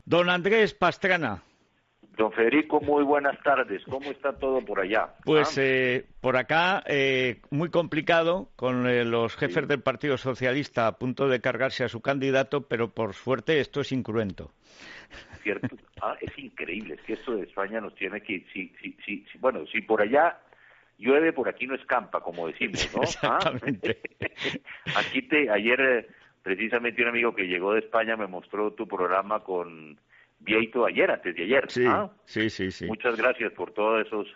Don Andrés Pastrana. Don Federico, muy buenas tardes. ¿Cómo está todo por allá? Pues por acá muy complicado, con los jefes del Partido Socialista a punto de cargarse a su candidato, pero por suerte esto es incruento. Cierto. Es increíble, es que esto de España nos tiene que... Bueno, si por allá llueve, por aquí no escampa, como decimos, ¿no? Exactamente. Ayer precisamente un amigo que llegó de España me mostró tu programa con Vieito antes de ayer. Sí. Muchas gracias por todos esos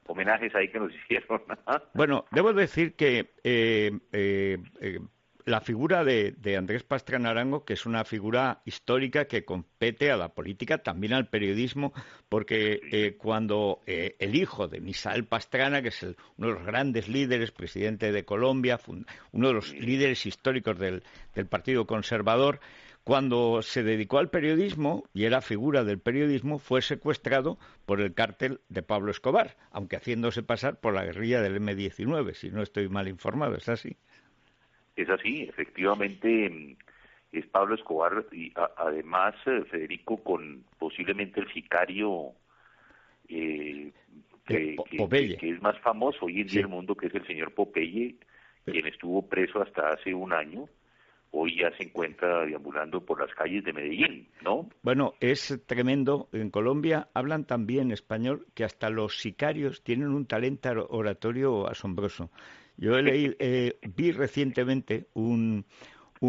homenajes ahí que nos hicieron. Bueno, debo decir que la figura de Andrés Pastrana Arango, que es una figura histórica que compete a la política, también al periodismo, porque cuando el hijo de Misael Pastrana, que es uno de los grandes líderes, presidente de Colombia, uno de los líderes históricos del Partido Conservador, cuando se dedicó al periodismo y era figura del periodismo, fue secuestrado por el cártel de Pablo Escobar, aunque haciéndose pasar por la guerrilla del M-19, si no estoy mal informado, ¿es así? Es así, efectivamente, es Pablo Escobar y además, Federico, con posiblemente el sicario que es más famoso hoy en día en el mundo, que es el señor Popeye, quien estuvo preso hasta hace un año. Hoy ya se encuentra deambulando por las calles de Medellín, ¿no? Bueno, es tremendo. En Colombia hablan también español, que hasta los sicarios tienen un talento oratorio asombroso. Yo vi recientemente un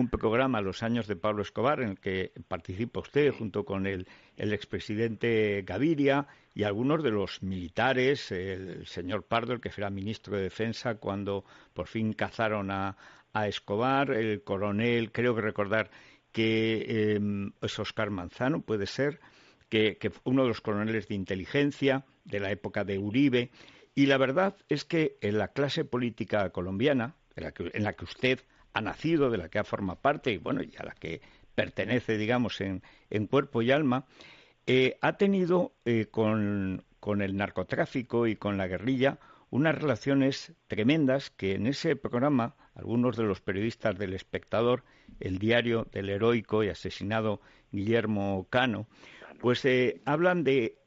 programa, Los años de Pablo Escobar, en el que participa usted junto con el expresidente Gaviria y algunos de los militares, el señor Pardo, el que era ministro de Defensa cuando por fin cazaron a Escobar, el coronel, creo que recordar que es Óscar Manzano, puede ser, que uno de los coroneles de inteligencia de la época de Uribe. Y la verdad es que en la clase política colombiana, en la que usted ha nacido, de la que ha formado parte y bueno, y a la que pertenece, digamos, en cuerpo y alma, ha tenido con el narcotráfico y con la guerrilla unas relaciones tremendas que en ese programa algunos de los periodistas del Espectador, el diario del heroico y asesinado Guillermo Cano, pues hablan de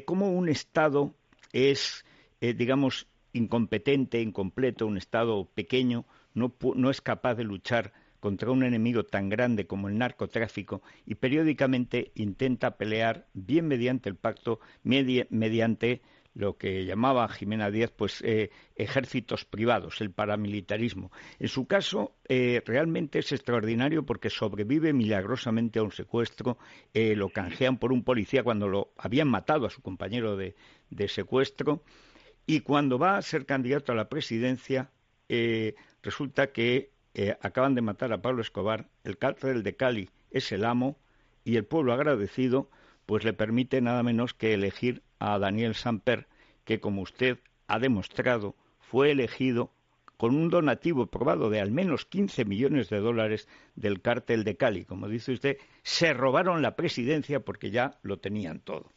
cómo un Estado es, digamos, incompetente, incompleto, un Estado pequeño, no es capaz de luchar contra un enemigo tan grande como el narcotráfico y periódicamente intenta pelear bien mediante el pacto, mediante lo que llamaba Jimena Díaz, pues ejércitos privados, el paramilitarismo. En su caso, realmente es extraordinario porque sobrevive milagrosamente a un secuestro, lo canjean por un policía cuando lo habían matado a su compañero de secuestro, y cuando va a ser candidato a la presidencia, resulta que acaban de matar a Pablo Escobar, el cártel de Cali es el amo, y el pueblo agradecido pues le permite nada menos que elegir a Daniel Samper, que como usted ha demostrado, fue elegido con un donativo probado de al menos 15 millones de dólares del cártel de Cali. Como dice usted, se robaron la presidencia porque ya lo tenían todo.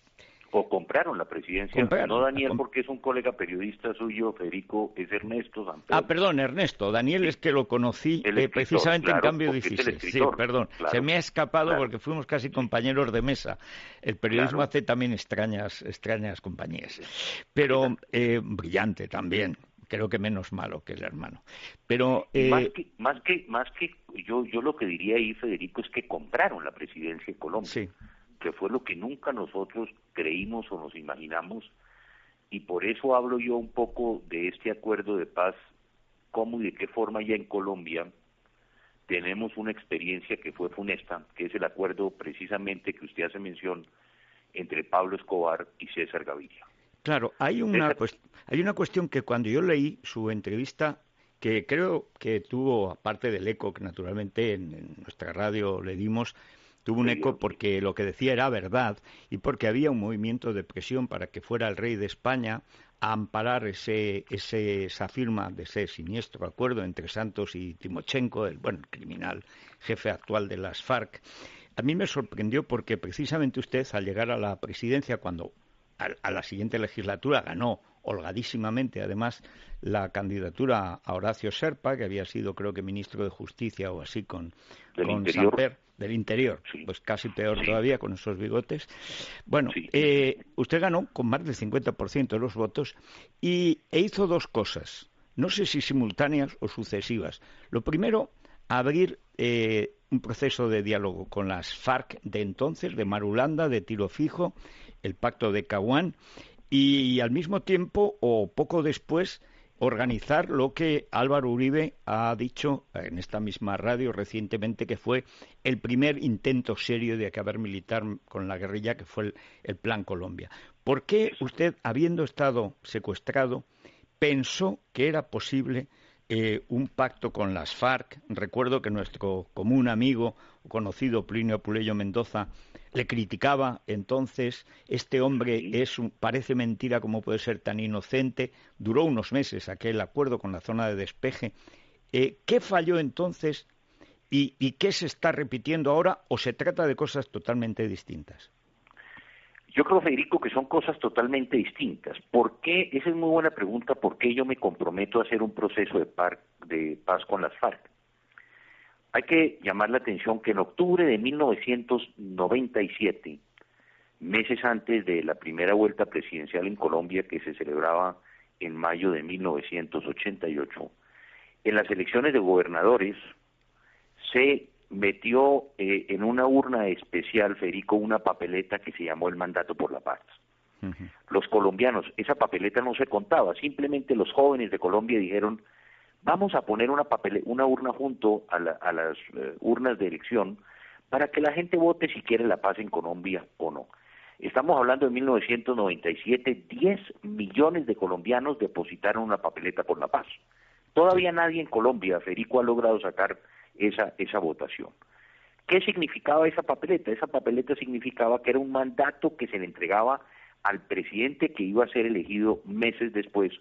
O compraron la presidencia, no Daniel, porque es un colega periodista suyo, Federico, es Ernesto Samper. Perdón, Ernesto. Daniel es que lo conocí precisamente en Cambio 16. Sí, perdón. Claro, se me ha escapado porque fuimos casi compañeros de mesa. El periodismo hace también extrañas compañías. Pero brillante también. Creo que menos malo que el hermano. Pero más que yo lo que diría ahí, Federico, es que compraron la presidencia de Colombia. Sí. Que fue lo que nunca nosotros creímos o nos imaginamos, y por eso hablo yo un poco de este acuerdo de paz, cómo y de qué forma ya en Colombia tenemos una experiencia que fue funesta, que es el acuerdo precisamente que usted hace mención entre Pablo Escobar y César Gaviria. Claro, hay una cuestión que cuando yo leí su entrevista, que creo que tuvo, aparte del eco que naturalmente en nuestra radio le dimos, tuvo un eco porque lo que decía era verdad y porque había un movimiento de presión para que fuera el rey de España a amparar esa firma de ese siniestro acuerdo entre Santos y Timochenko, el criminal jefe actual de las FARC. A mí me sorprendió porque precisamente usted, al llegar a la presidencia, cuando a la siguiente legislatura ganó holgadísimamente, además, la candidatura a Horacio Serpa, que había sido, creo que, ministro de Justicia o así con Samper, del interior, Sí, pues casi peor sí, todavía con esos bigotes. Bueno, sí. usted ganó con más del 50% de los votos e hizo dos cosas, no sé si simultáneas o sucesivas. Lo primero, abrir un proceso de diálogo con las FARC de entonces, de Marulanda, de Tiro Fijo, el pacto de Caguán, y al mismo tiempo, o poco después, organizar lo que Álvaro Uribe ha dicho en esta misma radio recientemente, que fue el primer intento serio de acabar militar con la guerrilla, que fue el Plan Colombia. ¿Por qué usted, habiendo estado secuestrado, pensó que era posible un pacto con las FARC? Recuerdo que nuestro común amigo, conocido Plinio Puleyo Mendoza, le criticaba entonces: este hombre Sí. parece mentira cómo puede ser tan inocente. Duró unos meses aquel acuerdo con la zona de despeje. ¿Qué falló entonces y qué se está repitiendo ahora, o se trata de cosas totalmente distintas? Yo creo, Federico, que son cosas totalmente distintas. ¿Por qué? Esa es muy buena pregunta. ¿Por qué yo me comprometo a hacer un proceso de paz con las FARC? Hay que llamar la atención que en octubre de 1997, meses antes de la primera vuelta presidencial en Colombia, que se celebraba en mayo de 1988, en las elecciones de gobernadores se metió en una urna especial, Federico, una papeleta que se llamó el mandato por la paz. Uh-huh. Los colombianos, esa papeleta no se contaba, simplemente los jóvenes de Colombia dijeron: vamos a poner una urna junto a las urnas de elección para que la gente vote si quiere la paz en Colombia o no. Estamos hablando de 1997, 10 millones de colombianos depositaron una papeleta por la paz. Todavía nadie en Colombia, Federico, ha logrado sacar esa votación. ¿Qué significaba esa papeleta? Esa papeleta significaba que era un mandato que se le entregaba al presidente que iba a ser elegido meses después,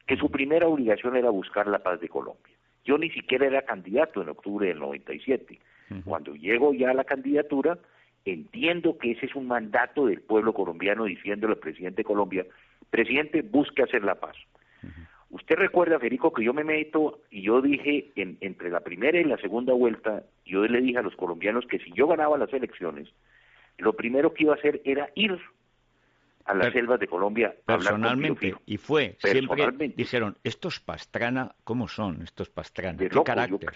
que su primera obligación era buscar la paz de Colombia. Yo ni siquiera era candidato en octubre del 97. Uh-huh. Cuando llego ya a la candidatura, entiendo que ese es un mandato del pueblo colombiano diciéndole al presidente de Colombia: presidente, busque hacer la paz. Uh-huh. Usted recuerda, Federico, que yo me meto y yo dije, entre la primera y la segunda vuelta, yo le dije a los colombianos que si yo ganaba las elecciones, lo primero que iba a hacer era ir a las selvas de Colombia a hablar con Tiro Fijo. Y fue, siempre dijeron: estos Pastrana, ¿cómo son estos Pastrana? De ¿Qué loco, carácter?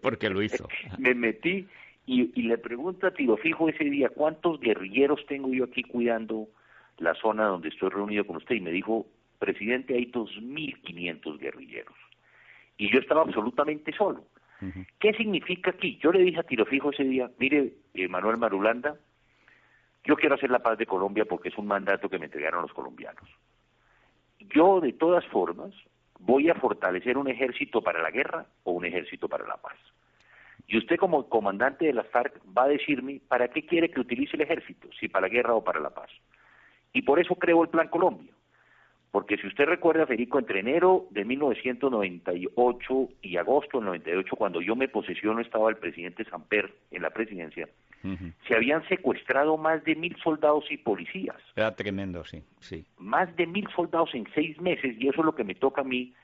Porque lo hizo. Me metí y le pregunto a Tiro Fijo ese día: ¿cuántos guerrilleros tengo yo aquí cuidando la zona donde estoy reunido con usted? Y me dijo: presidente, hay 2.500 guerrilleros. Y yo estaba absolutamente solo. Uh-huh. ¿Qué significa aquí? Yo le dije a Tiro Fijo ese día: mire, Manuel Marulanda, yo quiero hacer la paz de Colombia porque es un mandato que me entregaron los colombianos. Yo, de todas formas, voy a fortalecer un ejército para la guerra o un ejército para la paz. Y usted, como comandante de las FARC, va a decirme para qué quiere que utilice el ejército, si para la guerra o para la paz. Y por eso creo el Plan Colombia. Porque si usted recuerda, Federico, entre enero de 1998 y agosto del 98, cuando yo me posesiono, estaba el presidente Samper en la presidencia, uh-huh, se habían secuestrado más de 1.000 soldados y policías. Era tremendo, sí, sí. Más de 1.000 soldados en 6 meses, y eso es lo que me toca a mí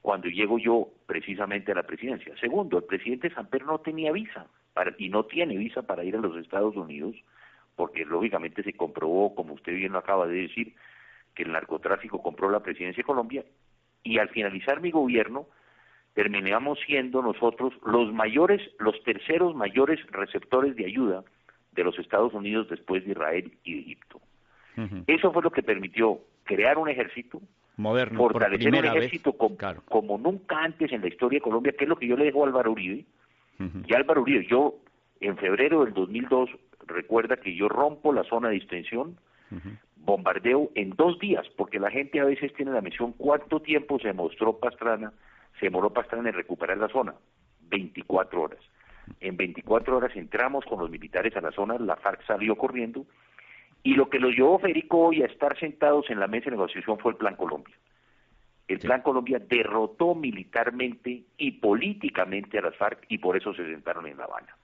cuando llego yo precisamente a la presidencia. Segundo, el presidente Samper no tenía visa, y no tiene visa para ir a los Estados Unidos, porque lógicamente se comprobó, como usted bien lo acaba de decir, que el narcotráfico compró la presidencia de Colombia, y al finalizar mi gobierno terminamos siendo nosotros los terceros mayores receptores de ayuda de los Estados Unidos después de Israel y de Egipto. Uh-huh. Eso fue lo que permitió crear un ejército moderno, fortalecer un ejército claro, como nunca antes en la historia de Colombia, que es lo que yo le dejo a Álvaro Uribe. Uh-huh. Y Álvaro Uribe, yo en febrero del 2002, recuerda que yo rompo la zona de distensión, uh-huh, bombardeo en 2 días, porque la gente a veces tiene la misión: ¿cuánto tiempo se demoró Pastrana en recuperar la zona? 24 horas. En 24 horas entramos con los militares a la zona, la FARC salió corriendo, y lo que los llevó, Federico, hoy a estar sentados en la mesa de negociación fue el Plan Colombia. El Plan Colombia derrotó militarmente y políticamente a las FARC, y por eso se sentaron en La Habana.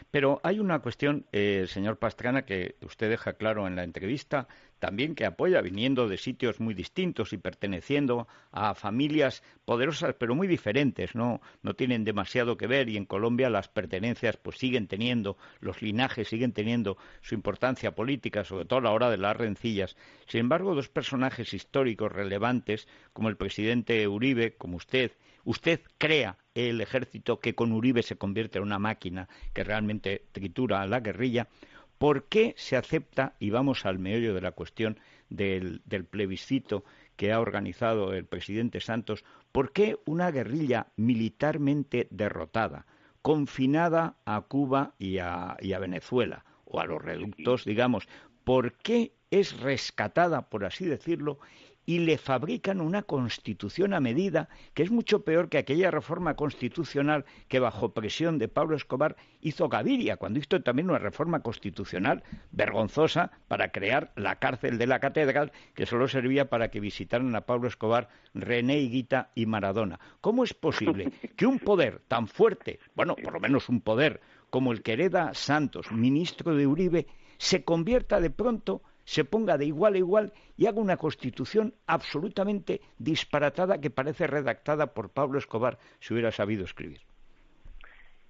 Pero hay una cuestión, señor Pastrana, que usted deja claro en la entrevista, también que apoya, viniendo de sitios muy distintos y perteneciendo a familias poderosas, pero muy diferentes, no tienen demasiado que ver, y en Colombia las pertenencias pues siguen teniendo, los linajes siguen teniendo su importancia política, sobre todo a la hora de las rencillas. Sin embargo, dos personajes históricos relevantes, como el presidente Uribe, como usted crea el ejército que con Uribe se convierte en una máquina que realmente tritura a la guerrilla. ¿Por qué se acepta, y vamos al meollo de la cuestión del plebiscito que ha organizado el presidente Santos, por qué una guerrilla militarmente derrotada, confinada a Cuba y a Venezuela, o a los reductos, digamos, por qué es rescatada, por así decirlo, y le fabrican una constitución a medida que es mucho peor que aquella reforma constitucional que bajo presión de Pablo Escobar hizo Gaviria, cuando hizo también una reforma constitucional vergonzosa para crear la cárcel de la catedral, que solo servía para que visitaran a Pablo Escobar, René Higuita y Maradona? ¿Cómo es posible que un poder tan fuerte, bueno, por lo menos un poder como el que hereda Santos, ministro de Uribe, se convierta de pronto, se ponga de igual a igual y haga una constitución absolutamente disparatada que parece redactada por Pablo Escobar si hubiera sabido escribir?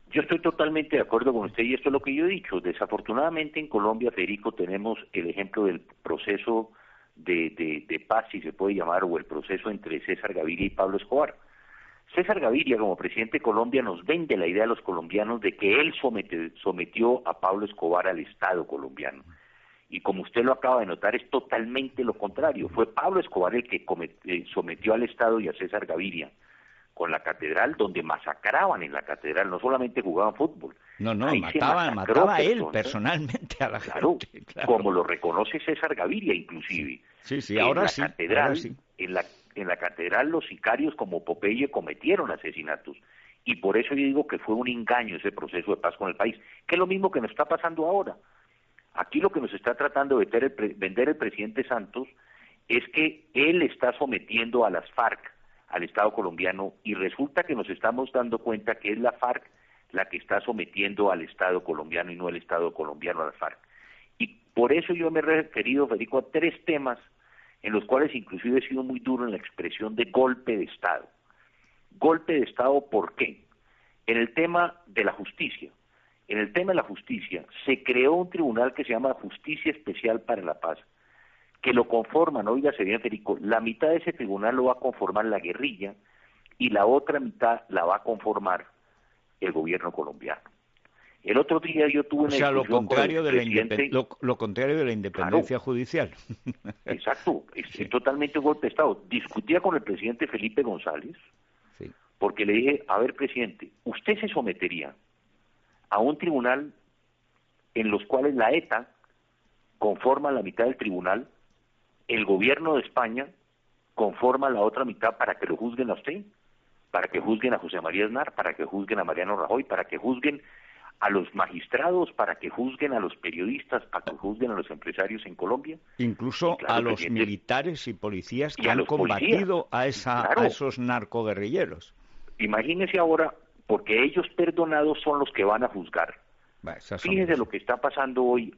Yo estoy totalmente de acuerdo con usted y esto es lo que yo he dicho. Desafortunadamente en Colombia, Federico, tenemos el ejemplo del proceso de paz, si se puede llamar, o el proceso entre César Gaviria y Pablo Escobar. César Gaviria, como presidente de Colombia, nos vende la idea a los colombianos de que él sometió a Pablo Escobar al Estado colombiano. Y como usted lo acaba de notar, es totalmente lo contrario. Fue Pablo Escobar el que sometió al Estado y a César Gaviria con la catedral, donde masacraban en la catedral, no solamente jugaban fútbol. No, Ahí mataba él personalmente a la gente. Claro. Como lo reconoce César Gaviria, inclusive. Sí, ahora sí. Catedral, en la catedral los sicarios como Popeye cometieron asesinatos. Y por eso yo digo que fue un engaño ese proceso de paz con el país, que es lo mismo que nos está pasando ahora. Aquí lo que nos está tratando de vender el presidente Santos es que él está sometiendo a las FARC al Estado colombiano, y resulta que nos estamos dando cuenta que es la FARC la que está sometiendo al Estado colombiano y no el Estado colombiano a las FARC. Y por eso yo me he referido, Federico, a tres temas en los cuales inclusive he sido muy duro en la expresión de golpe de Estado. Golpe de Estado, ¿por qué? En el tema de la justicia. En el tema de la justicia se creó un tribunal que se llama Justicia Especial para la Paz, que lo conforman, oígase bien, Federico, la mitad de ese tribunal lo va a conformar la guerrilla y la otra mitad la va a conformar el gobierno colombiano. El otro día yo tuve una discusión lo contrario con el presidente... lo contrario de la independencia judicial. Exacto, es totalmente un golpe de Estado. Discutía con el presidente Felipe González, porque le dije, a ver, presidente, ¿usted se sometería a un tribunal en los cuales la ETA conforma la mitad del tribunal, el gobierno de España conforma la otra mitad para que lo juzguen a usted, para que juzguen a José María Aznar, para que juzguen a Mariano Rajoy, para que juzguen a los magistrados, para que juzguen a los periodistas, para que juzguen a los empresarios en Colombia? Incluso a los militares y policías que han combatido a esos narcoguerrilleros. Imagínese ahora, porque ellos perdonados son los que van a juzgar. Fíjese lo que está pasando hoy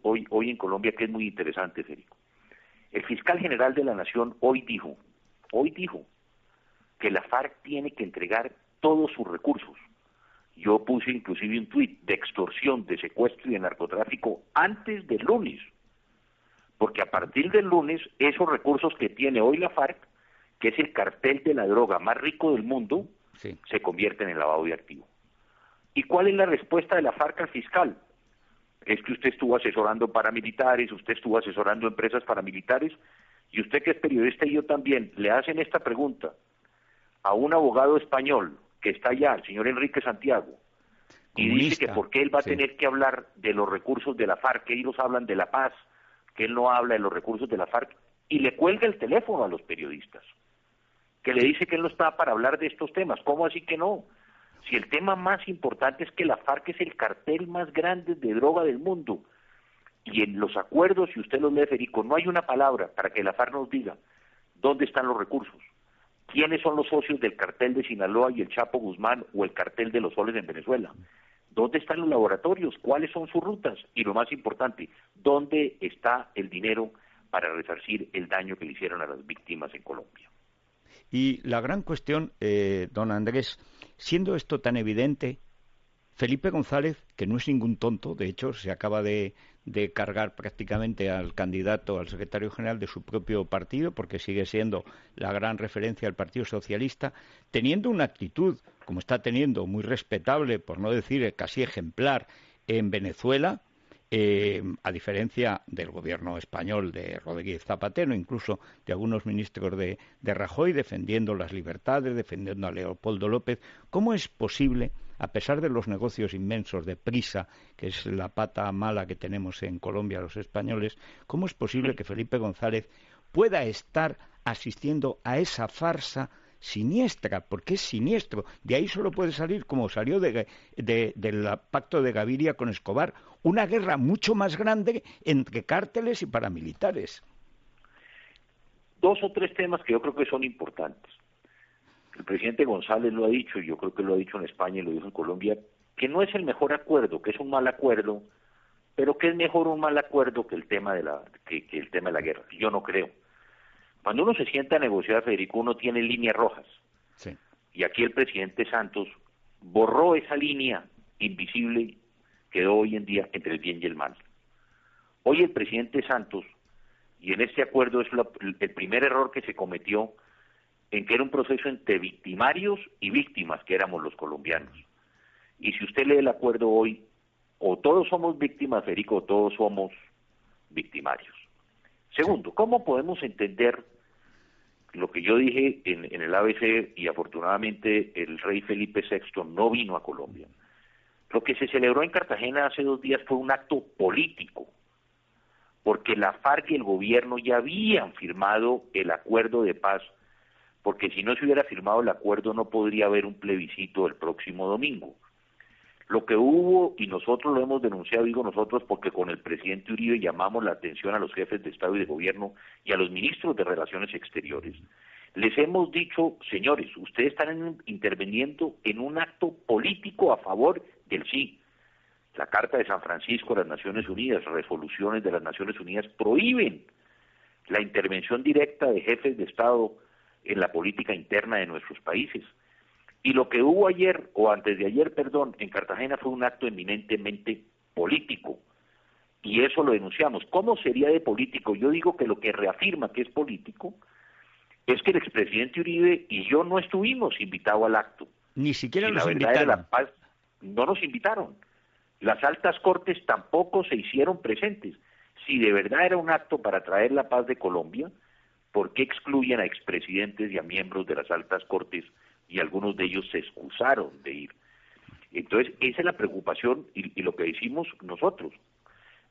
en Colombia, que es muy interesante, Federico. El fiscal general de la Nación hoy dijo que la FARC tiene que entregar todos sus recursos. Yo puse inclusive un tuit de extorsión, de secuestro y de narcotráfico antes del lunes, porque a partir del lunes esos recursos que tiene hoy la FARC, que es el cartel de la droga más rico del mundo, se convierten en lavado de activos. ¿Y cuál es la respuesta de la FARC al fiscal? Es que usted estuvo asesorando paramilitares, usted estuvo asesorando empresas paramilitares, y usted que es periodista y yo también, le hacen esta pregunta a un abogado español que está allá, el señor Enrique Santiago, y dice que por qué él va a tener que hablar de los recursos de la FARC, que ellos hablan de la paz, que él no habla de los recursos de la FARC, y le cuelga el teléfono a los periodistas, que le dice que él no está para hablar de estos temas. ¿Cómo así que no? Si el tema más importante es que la FARC es el cartel más grande de droga del mundo, y en los acuerdos, si usted los lee, Federico, no hay una palabra para que la FARC nos diga dónde están los recursos, quiénes son los socios del cartel de Sinaloa y el Chapo Guzmán o el cartel de los Soles en Venezuela. ¿Dónde están los laboratorios? ¿Cuáles son sus rutas? Y lo más importante, ¿dónde está el dinero para resarcir el daño que le hicieron a las víctimas en Colombia? Y la gran cuestión, don Andrés, siendo esto tan evidente, Felipe González, que no es ningún tonto, de hecho se acaba de cargar prácticamente al candidato, al secretario general de su propio partido, porque sigue siendo la gran referencia del Partido Socialista, teniendo una actitud, como está teniendo, muy respetable, por no decir casi ejemplar, en Venezuela, a diferencia del gobierno español de Rodríguez Zapatero, incluso de algunos ministros de Rajoy, defendiendo las libertades, defendiendo a Leopoldo López. ¿Cómo es posible, a pesar de los negocios inmensos de Prisa, que es la pata mala que tenemos en Colombia los españoles, cómo es posible que Felipe González pueda estar asistiendo a esa farsa siniestra? Porque es siniestro. De ahí solo puede salir, como salió del pacto de Gaviria con Escobar, una guerra mucho más grande entre cárteles y paramilitares. Dos o tres temas que yo creo que son importantes. El presidente González lo ha dicho, y yo creo que lo ha dicho en España y lo dijo en Colombia, que no es el mejor acuerdo, que es un mal acuerdo, pero que es mejor un mal acuerdo que el tema de la guerra. Yo no creo. Cuando uno se sienta a negociar, Federico, uno tiene líneas rojas. Sí. Y aquí el presidente Santos borró esa línea invisible que quedó hoy en día entre el bien y el mal. Hoy el presidente Santos, y en este acuerdo es el primer error que se cometió, en que era un proceso entre victimarios y víctimas, que éramos los colombianos. Y si usted lee el acuerdo hoy, o todos somos víctimas, Federico, o todos somos victimarios. Segundo, ¿cómo podemos entender lo que yo dije en el ABC, y afortunadamente el rey Felipe VI no vino a Colombia? Lo que se celebró en Cartagena hace 2 días fue un acto político, porque la FARC y el gobierno ya habían firmado el acuerdo de paz, porque si no se hubiera firmado el acuerdo no podría haber un plebiscito el próximo domingo. Lo que hubo, y nosotros lo hemos denunciado, digo nosotros porque con el presidente Uribe llamamos la atención a los jefes de Estado y de Gobierno y a los ministros de Relaciones Exteriores, les hemos dicho, señores, ustedes están interviniendo en un acto político a favor del sí. La Carta de San Francisco de las Naciones Unidas, resoluciones de las Naciones Unidas prohíben la intervención directa de jefes de Estado en la política interna de nuestros países. Y lo que hubo ayer, o antes de ayer, perdón, en Cartagena fue un acto eminentemente político. Y eso lo denunciamos. ¿Cómo sería de político? Yo digo que lo que reafirma que es político es que el expresidente Uribe y yo no estuvimos invitados al acto. Ni siquiera si nos la verdad invitaron. Era la paz, no nos invitaron. Las altas cortes tampoco se hicieron presentes. Si de verdad era un acto para traer la paz de Colombia, ¿por qué excluyen a expresidentes y a miembros de las altas cortes, y algunos de ellos se excusaron de ir? Entonces, esa es la preocupación y lo que decimos nosotros.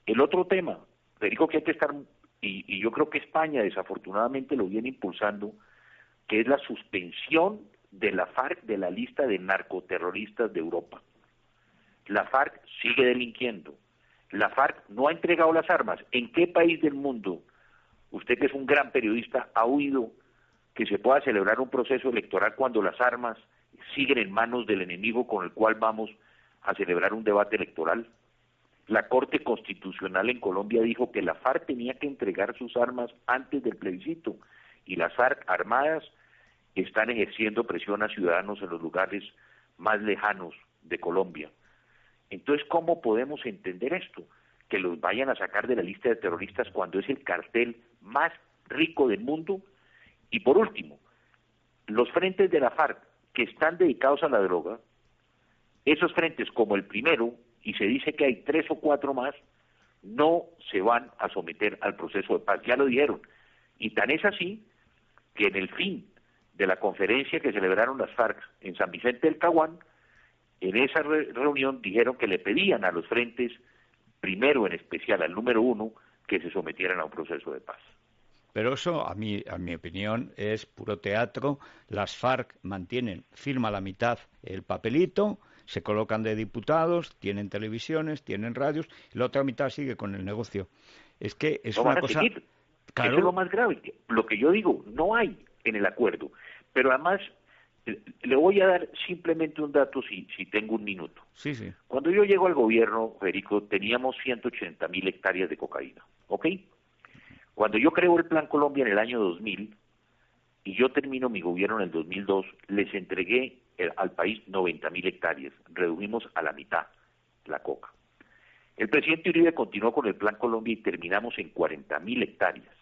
El otro tema, Federico, que hay que estar, y yo creo que España desafortunadamente lo viene impulsando, que es la suspensión de la FARC de la lista de narcoterroristas de Europa. La FARC sigue delinquiendo. La FARC no ha entregado las armas. ¿En qué país del mundo, usted que es un gran periodista, ha oído que se pueda celebrar un proceso electoral cuando las armas siguen en manos del enemigo con el cual vamos a celebrar un debate electoral? La Corte Constitucional en Colombia dijo que la FARC tenía que entregar sus armas antes del plebiscito, y las FARC armadas están ejerciendo presión a ciudadanos en los lugares más lejanos de Colombia. Entonces, ¿cómo podemos entender esto? Que los vayan a sacar de la lista de terroristas cuando es el cartel más rico del mundo. Y por último, los frentes de la FARC que están dedicados a la droga, esos frentes como el primero, y se dice que hay 3 o 4 más, no se van a someter al proceso de paz, ya lo dijeron. Y tan es así que en el fin de la conferencia que celebraron las FARC en San Vicente del Caguán, en esa reunión dijeron que le pedían a los frentes, primero en especial al número 1, que se sometieran a un proceso de paz. Pero eso, a mi opinión, es puro teatro. Las FARC firma la mitad el papelito, se colocan de diputados, tienen televisiones, tienen radios, y la otra mitad sigue con el negocio. Es que es una cosa... Claro. Eso es lo más grave. Lo que yo digo, no hay en el acuerdo. Pero además, Le voy a dar simplemente un dato si tengo un minuto. Sí, sí. Cuando yo llego al gobierno, Federico, teníamos 180.000 hectáreas de cocaína, ¿ok? Cuando yo creo el Plan Colombia en el año 2000 y yo termino mi gobierno en el 2002, les entregué al país 90.000 hectáreas, redujimos a la mitad la coca. El presidente Uribe continuó con el Plan Colombia y terminamos en 40.000 hectáreas.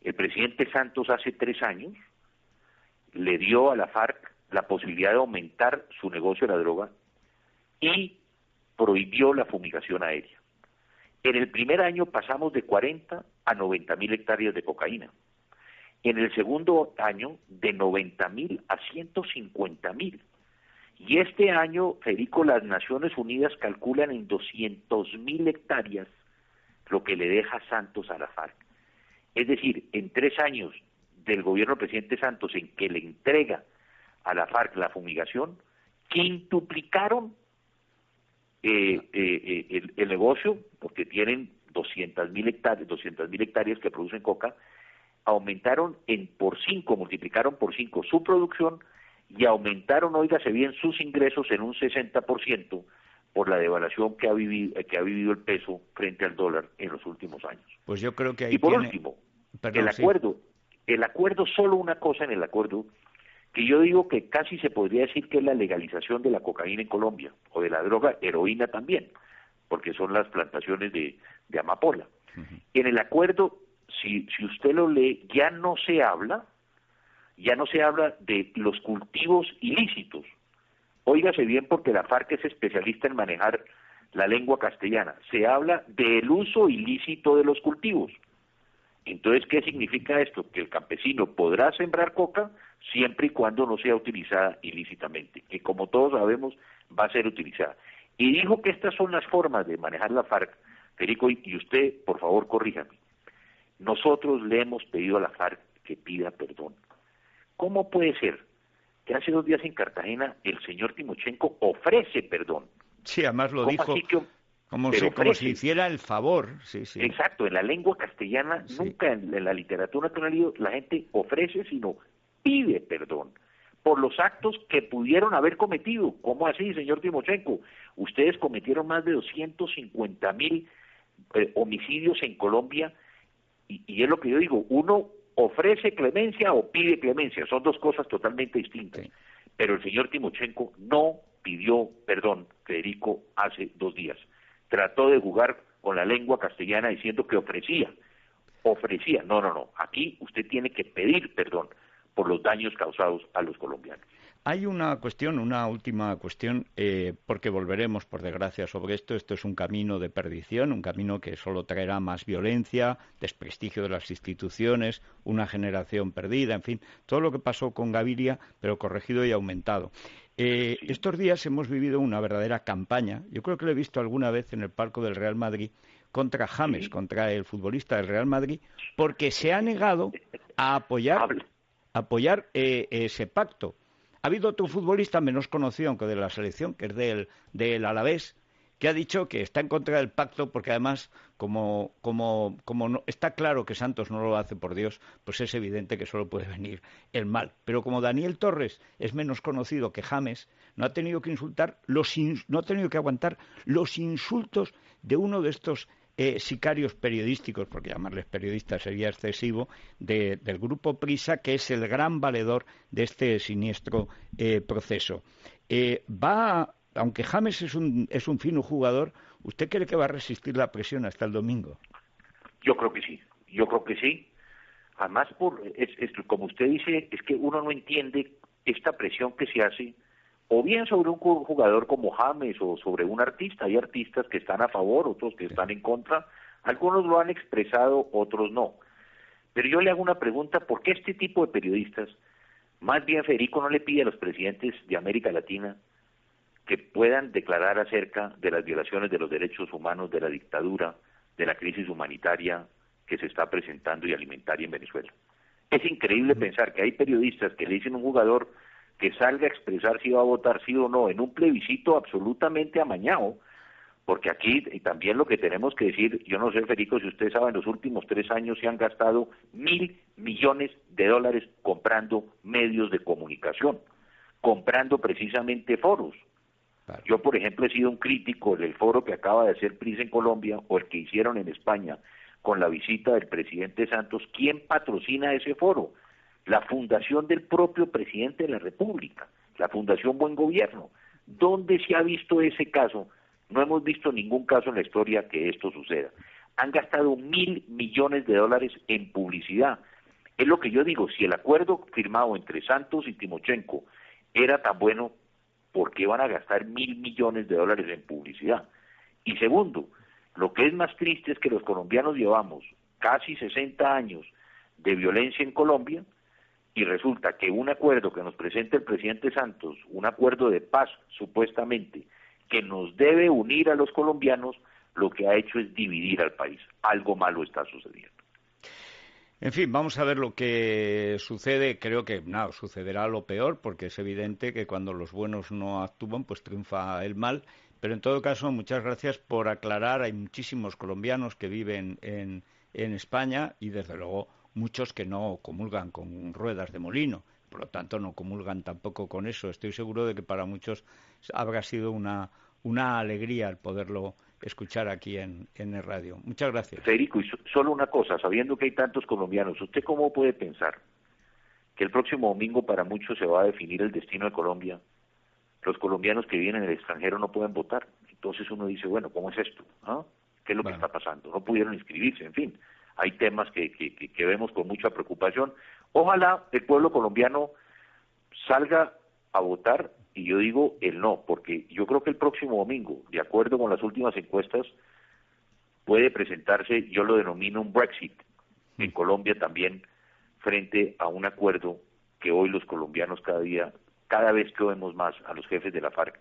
El presidente Santos hace 3 años le dio a la FARC la posibilidad de aumentar su negocio de la droga y prohibió la fumigación aérea. En el primer año pasamos de 40 a 90.000 hectáreas de cocaína. En el segundo año, de 90.000 a 150.000. Y este año, Federico, las Naciones Unidas calculan en 200.000 hectáreas lo que le deja Santos a la FARC. Es decir, en 3 años del gobierno del presidente Santos, en que le entrega a la FARC la fumigación, quintuplicaron el negocio, porque tienen 200.000 hectáreas que producen coca, aumentaron multiplicaron por 5 su producción y aumentaron, óigase bien, sus ingresos en un 60% por la devaluación que ha vivido el peso frente al dólar en los últimos años. Pues yo creo que ahí y por último, Perdón, el acuerdo, solo una cosa en el acuerdo, que yo digo que casi se podría decir que es la legalización de la cocaína en Colombia, o de la droga heroína también, porque son las plantaciones de amapola. En el acuerdo, si usted lo lee, ya no se habla de los cultivos ilícitos. Óigase bien, porque la FARC es especialista en manejar la lengua castellana. Se habla del uso ilícito de los cultivos. Entonces, ¿qué significa esto? Que el campesino podrá sembrar coca siempre y cuando no sea utilizada ilícitamente, que como todos sabemos va a ser utilizada. Y dijo que estas son las formas de manejar la FARC, Federico, y usted, por favor, corríjame. Nosotros le hemos pedido a la FARC que pida perdón. ¿Cómo puede ser que hace 2 días en Cartagena el señor Timochenko ofrece perdón? Sí, además lo dijo como si hiciera el favor. Sí, sí. Exacto, en la lengua castellana, sí. Nunca en la literatura que no he leído, la gente ofrece, sino pide perdón por los actos que pudieron haber cometido. ¿Cómo así, señor Timochenko? Ustedes cometieron más de 250.000 homicidios en Colombia y es lo que yo digo, uno ofrece clemencia o pide clemencia, son 2 cosas totalmente distintas. Sí. Pero el señor Timochenko no pidió perdón, Federico, hace 2 días. Trató de jugar con la lengua castellana diciendo que ofrecía. No. Aquí usted tiene que pedir perdón por los daños causados a los colombianos. Hay una última cuestión, porque volveremos, por desgracia, sobre esto. Esto es un camino de perdición, un camino que solo traerá más violencia, desprestigio de las instituciones, una generación perdida, en fin, todo lo que pasó con Gaviria, pero corregido y aumentado. Estos días hemos vivido una verdadera campaña, yo creo que lo he visto alguna vez en el palco del Real Madrid, contra James, contra el futbolista del Real Madrid, porque se ha negado a apoyar ese pacto. Ha habido otro futbolista menos conocido, aunque de la selección, que es del Alavés, que ha dicho que está en contra del pacto porque además, como no, está claro que Santos no lo hace por Dios, pues es evidente que solo puede venir el mal. Pero como Daniel Torres es menos conocido que James, no ha tenido que no ha tenido que aguantar los insultos de uno de estos sicarios periodísticos, porque llamarles periodistas sería excesivo, del grupo Prisa, que es el gran valedor de este siniestro proceso. Aunque James es un fino jugador, ¿usted cree que va a resistir la presión hasta el domingo? Yo creo que sí. Además, como usted dice, es que uno no entiende esta presión que se hace, o bien sobre un jugador como James o sobre un artista. Hay artistas que están a favor, otros que están en contra. Algunos lo han expresado, otros no. Pero yo le hago una pregunta, ¿por qué este tipo de periodistas, más bien Federico, no le pide a los presidentes de América Latina que puedan declarar acerca de las violaciones de los derechos humanos, de la dictadura, de la crisis humanitaria que se está presentando y alimentaria en Venezuela? Es increíble pensar que hay periodistas que le dicen a un jugador que salga a expresar si va a votar sí o no en un plebiscito absolutamente amañado, porque aquí y también lo que tenemos que decir, yo no sé, Federico, si usted sabe, en los últimos 3 años se han gastado $1.000 millones comprando medios de comunicación. comprando precisamente foros. Claro. Yo, por ejemplo, he sido un crítico del foro que acaba de hacer PRIS en Colombia o el que hicieron en España con la visita del presidente Santos. ¿Quién patrocina ese foro? La fundación del propio presidente de la República, la Fundación Buen Gobierno. ¿Dónde se ha visto ese caso? No hemos visto ningún caso en la historia que esto suceda. Han gastado $1.000 millones en publicidad. Es lo que yo digo, si el acuerdo firmado entre Santos y Timochenko era tan bueno, ¿por qué van a gastar $1.000 millones en publicidad? Y segundo, lo que es más triste es que los colombianos llevamos casi 60 años de violencia en Colombia y resulta que un acuerdo que nos presenta el presidente Santos, un acuerdo de paz supuestamente, que nos debe unir a los colombianos, lo que ha hecho es dividir al país. Algo malo está sucediendo. En fin, vamos a ver lo que sucede. Creo que sucederá lo peor, porque es evidente que cuando los buenos no actúan, pues triunfa el mal. Pero en todo caso, muchas gracias por aclarar. Hay muchísimos colombianos que viven en España y, desde luego, muchos que no comulgan con ruedas de molino. Por lo tanto, no comulgan tampoco con eso. Estoy seguro de que para muchos habrá sido una alegría el poderlo escuchar aquí en el radio. Muchas gracias. Federico, y solo una cosa, sabiendo que hay tantos colombianos, ¿usted cómo puede pensar que el próximo domingo para muchos se va a definir el destino de Colombia? Los colombianos que viven en el extranjero no pueden votar. Entonces uno dice, bueno, ¿cómo es esto? ¿Ah? ¿Qué es lo que está pasando? No pudieron inscribirse, en fin. Hay temas que vemos con mucha preocupación. Ojalá el pueblo colombiano salga a votar, y yo digo el no, porque yo creo que el próximo domingo, de acuerdo con las últimas encuestas, puede presentarse, yo lo denomino un Brexit, en Colombia también, frente a un acuerdo que hoy los colombianos cada vez que vemos más a los jefes de la FARC,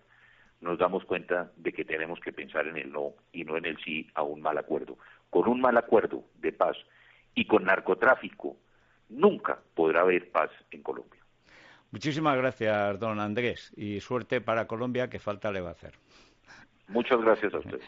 nos damos cuenta de que tenemos que pensar en el no y no en el sí a un mal acuerdo. Con un mal acuerdo de paz y con narcotráfico, nunca podrá haber paz en Colombia. Muchísimas gracias, don Andrés, y suerte para Colombia, que falta le va a hacer. Muchas gracias a ustedes.